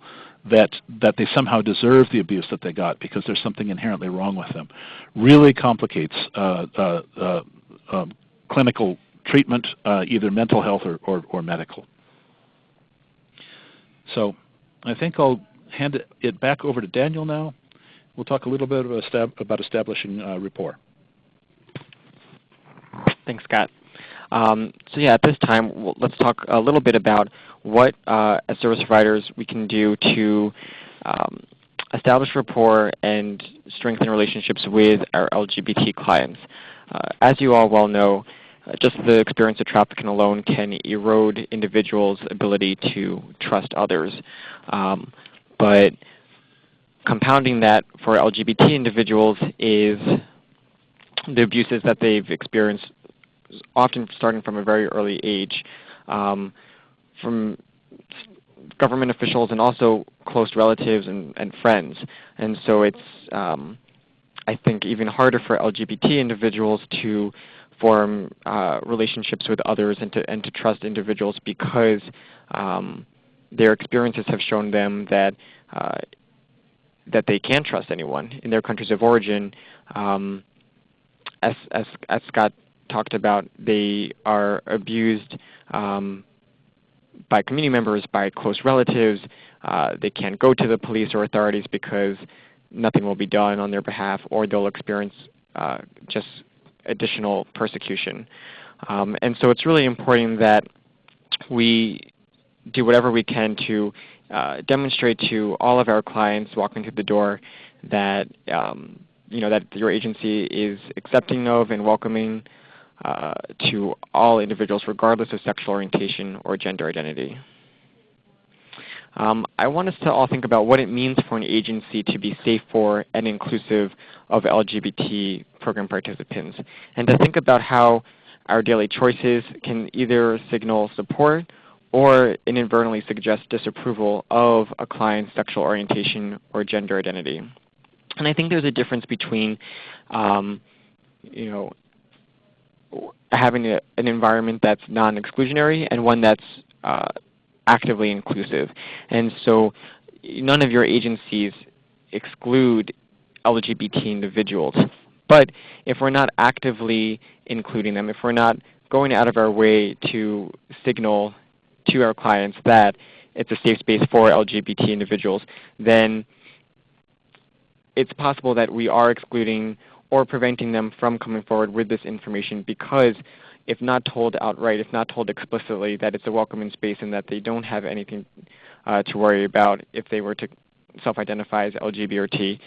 that they somehow deserve the abuse that they got because there's something inherently wrong with them, really complicates clinical treatment, either mental health or medical. So I think I'll hand it back over to Daniel now. We'll talk a little bit about establishing rapport. Thanks, Scott. So yeah, at this time, let's talk a little bit about what, as service providers, we can do to establish rapport and strengthen relationships with our LGBT clients. As you all well know, just the experience of trafficking alone can erode individuals' ability to trust others. But compounding that for LGBT individuals is the abuses that they've experienced, often starting from a very early age, from government officials and also close relatives and friends. And so it's, I think, even harder for LGBT individuals to form relationships with others and to trust individuals because their experiences have shown them that they can trust anyone in their countries of origin. As Scott talked about, they are abused by community members, by close relatives. They can't go to the police or authorities because nothing will be done on their behalf, or they'll experience just additional persecution. And so it's really important that we do whatever we can to demonstrate to all of our clients walking through the door that that your agency is accepting of and welcoming to all individuals regardless of sexual orientation or gender identity. I want us to all think about what it means for an agency to be safe for and inclusive of LGBT program participants, and to think about how our daily choices can either signal support or inadvertently suggest disapproval of a client's sexual orientation or gender identity. And I think there's a difference between you know, having an environment that's non-exclusionary and one that's actively inclusive. And so none of your agencies exclude LGBT individuals. But if we're not actively including them, if we're not going out of our way to signal to our clients that it's a safe space for LGBT individuals, then it's possible that we are excluding or preventing them from coming forward with this information, because if not told outright, if not told explicitly that it's a welcoming space and that they don't have anything to worry about if they were to self-identify as LGBT,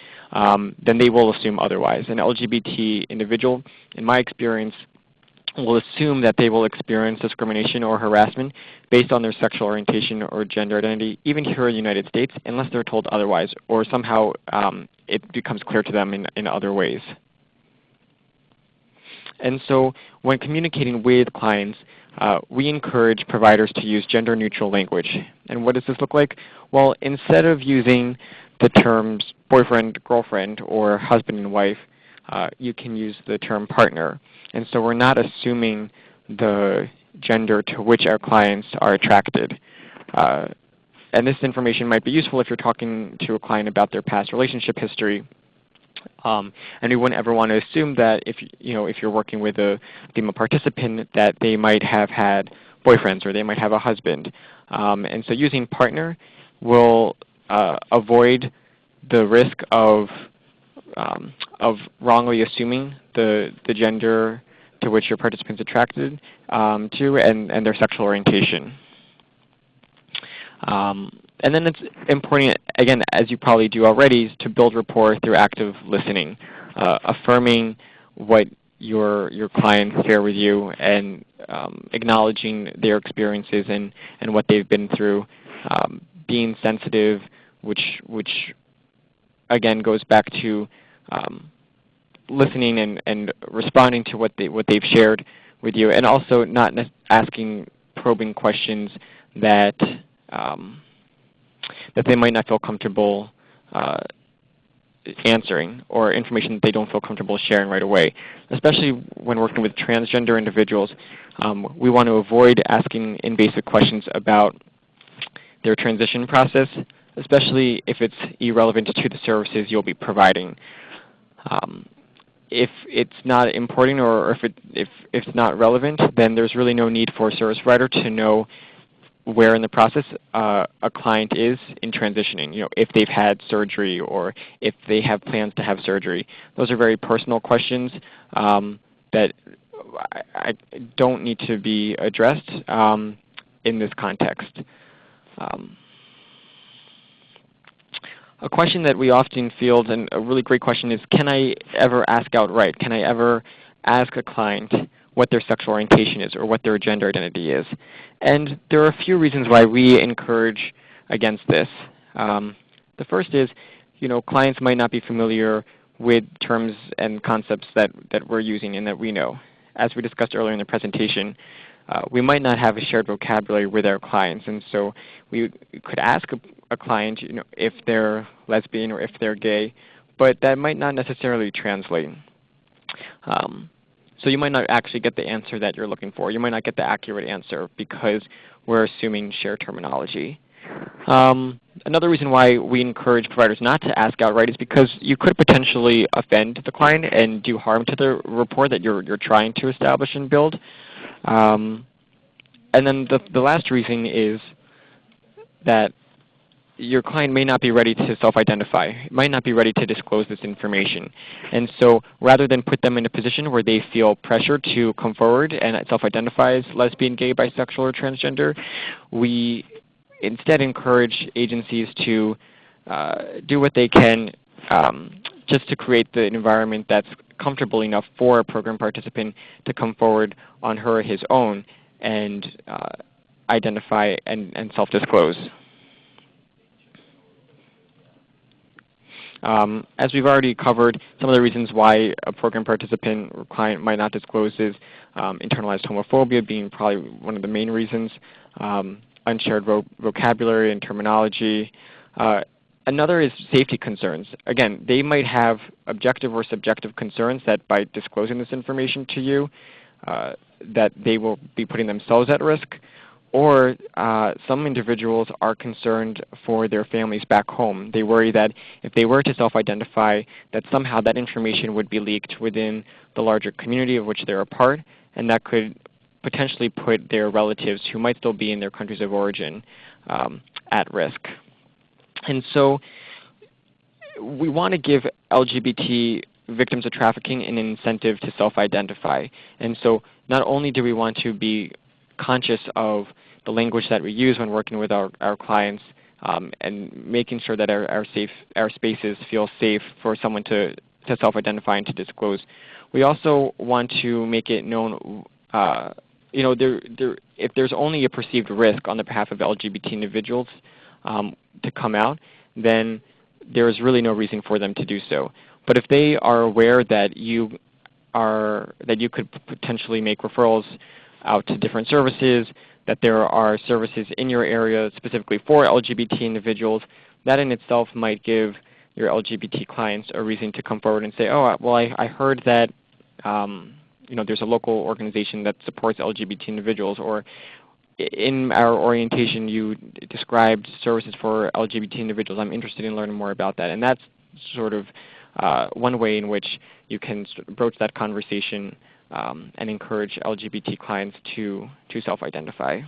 then they will assume otherwise. An LGBT individual, in my experience, will assume that they will experience discrimination or harassment based on their sexual orientation or gender identity, even here in the United States, unless they're told otherwise, or somehow it becomes clear to them in other ways. And so when communicating with clients, we encourage providers to use gender-neutral language. And what does this look like? Well, instead of using the terms boyfriend, girlfriend, or husband and wife, you can use the term partner. And so we're not assuming the gender to which our clients are attracted. And this information might be useful if you're talking to a client about their past relationship history. And we wouldn't ever want to assume that if you're working with a female participant that they might have had boyfriends or they might have a husband. And so using partner will avoid the risk of wrongly assuming the gender to which your participant's attracted to and their sexual orientation. And then it's important, again, as you probably do already, to build rapport through active listening, affirming what your clients share with you and acknowledging their experiences and what they've been through, being sensitive, which again goes back to listening and responding to what they've shared with you, and also not asking probing questions that they might not feel comfortable answering, or information that they don't feel comfortable sharing right away. Especially when working with transgender individuals, we want to avoid asking invasive questions about their transition process, especially if it's irrelevant to the services you'll be providing. If it's not important, or if it's not relevant, then there's really no need for a service provider to know where in the process a client is in transitioning, if they've had surgery or if they have plans to have surgery. Those are very personal questions that I don't need to be addressed in this context. A question that we often field, and a really great question, is, can I ever ask outright? Can I ever ask a client what their sexual orientation is or what their gender identity is? And there are a few reasons why we encourage against this. The first is, clients might not be familiar with terms and concepts that we're using and that we know. As we discussed earlier in the presentation, we might not have a shared vocabulary with our clients, and so we could ask a client, if they're lesbian or if they're gay, but that might not necessarily translate. So you might not actually get the answer that you're looking for. You might not get the accurate answer because we're assuming shared terminology. Another reason why we encourage providers not to ask outright is because you could potentially offend the client and do harm to the rapport that you're trying to establish and build. And then the last reason is that your client may not be ready to self-identify, might not be ready to disclose this information. And so rather than put them in a position where they feel pressure to come forward and self-identify as lesbian, gay, bisexual, or transgender, we instead encourage agencies to do what they can just to create the environment that's comfortable enough for a program participant to come forward on her or his own and identify and self-disclose. As we've already covered, some of the reasons why a program participant or client might not disclose is internalized homophobia being probably one of the main reasons, unshared vocabulary and terminology. Another is safety concerns. Again, they might have objective or subjective concerns that by disclosing this information to you, that they will be putting themselves at risk, or some individuals are concerned for their families back home. They worry that if they were to self-identify, that somehow that information would be leaked within the larger community of which they're a part, and that could potentially put their relatives who might still be in their countries of origin at risk. And so we want to give LGBT victims of trafficking an incentive to self-identify. And so not only do we want to be conscious of the language that we use when working with our clients and making sure that our spaces feel safe for someone to self-identify and to disclose, we also want to make it known if there's only a perceived risk on the behalf of LGBT individuals to come out, then there is really no reason for them to do so. But if they are aware that you could potentially make referrals out to different services, that there are services in your area specifically for LGBT individuals, that in itself might give your LGBT clients a reason to come forward and say, oh, well, I heard that there's a local organization that supports LGBT individuals, or in our orientation you described services for LGBT individuals. I'm interested in learning more about that. And that's sort of one way in which you can broach that conversation and encourage LGBT clients to self-identify.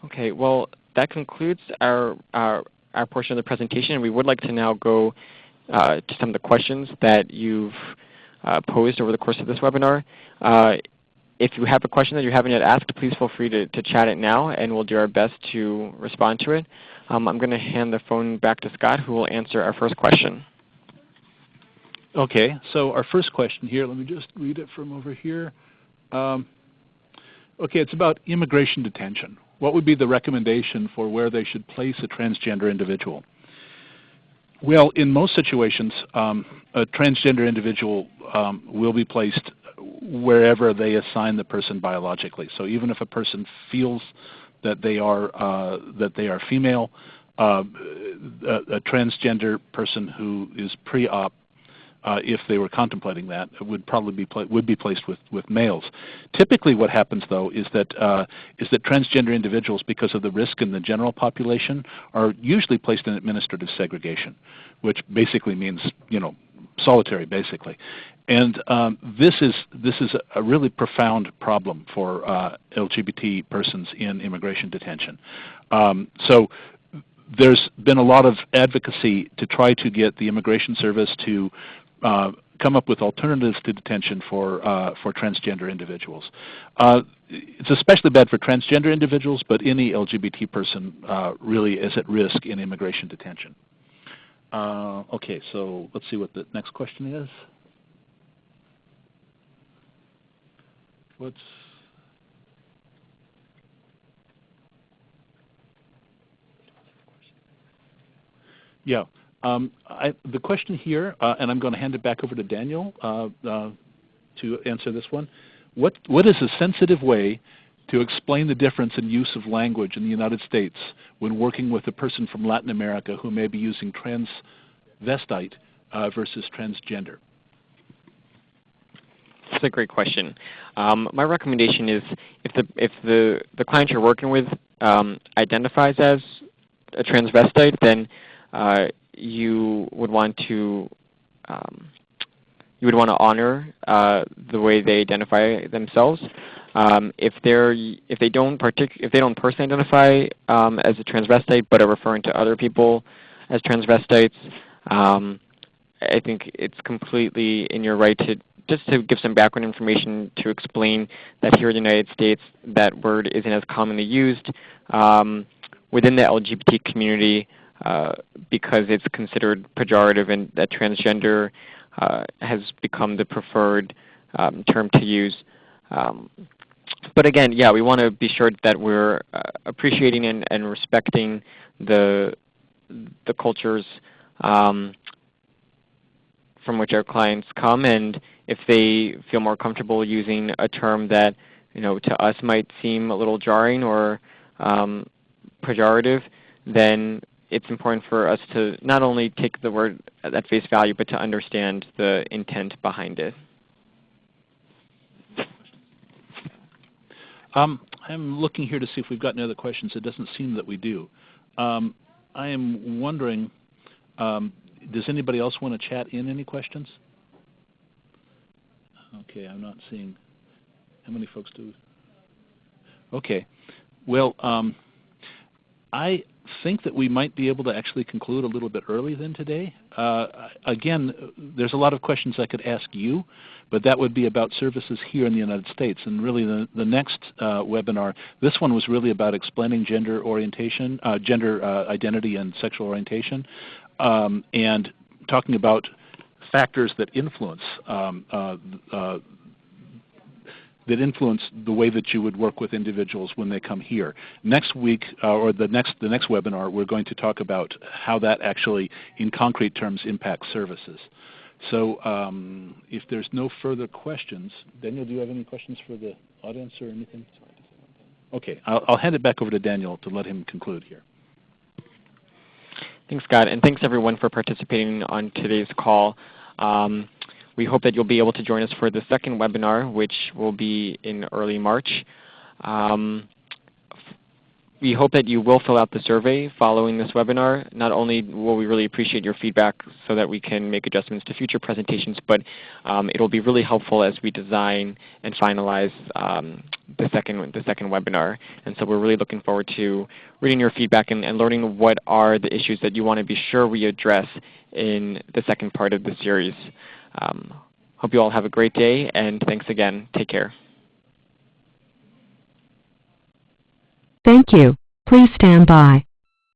Okay, well, that concludes our portion of the presentation, and we would like to now go to some of the questions that you've posed over the course of this webinar. If you have a question that you haven't yet asked, please feel free to chat it now, and we'll do our best to respond to it. I'm going to hand the phone back to Scott, who will answer our first question. Okay, so our first question here, let me just read it from over here. Okay, it's about immigration detention. What would be the recommendation for where they should place a transgender individual? Well, in most situations, a transgender individual will be placed wherever they assign the person biologically. So even if a person feels that they are female, a transgender person who is pre-op, if they were contemplating that, would probably be placed with males. Typically, what happens though is that transgender individuals, because of the risk in the general population, are usually placed in administrative segregation, which basically means solitary, basically. And this is a really profound problem for LGBT persons in immigration detention. So there's been a lot of advocacy to try to get the Immigration Service to come up with alternatives to detention for transgender individuals. It's especially bad for transgender individuals, but any LGBT person really is at risk in immigration detention. Okay, so let's see what the next question is. Yeah. The question here, and I'm going to hand it back over to Daniel to answer this one. What is a sensitive way to explain the difference in use of language in the United States when working with a person from Latin America who may be using transvestite versus transgender? That's a great question. My recommendation is if the client you're working with identifies as a transvestite, then you would want to honor the way they identify themselves. If they don't personally identify as a transvestite but are referring to other people as transvestites, I think it's completely in your right to give some background information to explain that here in the United States that word isn't as commonly used within the LGBT community because it's considered pejorative, and that transgender has become the preferred term to use. But again, yeah, we want to be sure that we're appreciating and respecting the cultures from which our clients come, and if they feel more comfortable using a term that to us might seem a little jarring or pejorative, then it's important for us to not only take the word at face value, but to understand the intent behind it. I'm looking here to see if we've got any other questions. It doesn't seem that we do. I am wondering, does anybody else want to chat in any questions? Okay, I'm not seeing. How many folks do? Okay. Well, I think that we might be able to actually conclude a little bit early then today. Again, there's a lot of questions I could ask you, but that would be about services here in the United States. And really the next webinar, this one was really about explaining gender orientation, gender identity and sexual orientation, and talking about factors that influence the way that you would work with individuals when they come here. Next week, or the next webinar, we're going to talk about how that actually, in concrete terms, impacts services. So if there's no further questions, Daniel, do you have any questions for the audience or anything? Okay, I'll hand it back over to Daniel to let him conclude here. Thanks, Scott, and thanks everyone for participating on today's call. We hope that you'll be able to join us for the second webinar, which will be in early March. We hope that you will fill out the survey following this webinar. Not only will we really appreciate your feedback so that we can make adjustments to future presentations, but it will be really helpful as we design and finalize the second webinar. And so we're really looking forward to reading your feedback and learning what are the issues that you want to be sure we address in the second part of the series. Hope you all have a great day, and thanks again. Take care. Thank you. Please stand by.